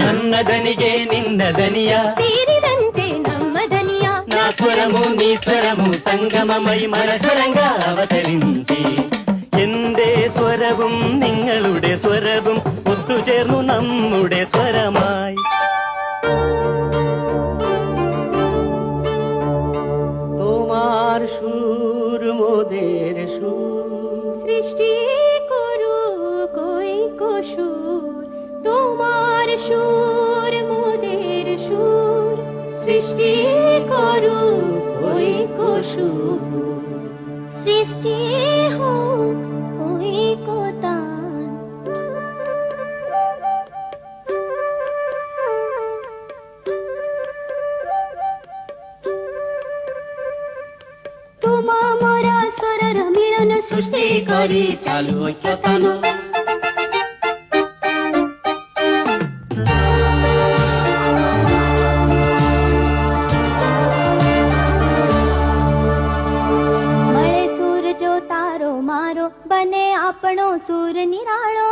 ನನ್ನ ದನಿಗೆ ನಿನ್ನ ದನಿಯ ಸೇರಿದಂತೆ ನಮ್ಮ ದನಿಯ నా స్వరము నీ స్వరము സംഗമമൈ മനസ്വരങ്ക അവതരിഞ്ചി എന്റെ സ്വരവും നിങ്ങളുടെ സ്വരവും ഒത്തുചേർന്നു നമ്മുടെ സ്വരമായി তোমার সুর মোদের সুর সৃষ্টি করু কই সুর তোমার সুর মোদের সুর সৃষ্টি করু কই সুর সৃষ্টি হো কই তান তোমা মোরা স্বরর মিলন সৃষ্টি କରି ଚାଲୁ ଐକ୍ୟତାନ મળે સૂર જો તારો મારો બને આપણો સૂર નિરાળો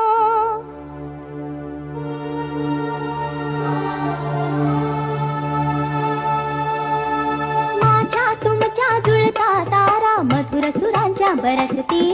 माझ्या तुमच्या जुळता तारा मधुर सुरांच्या बरसती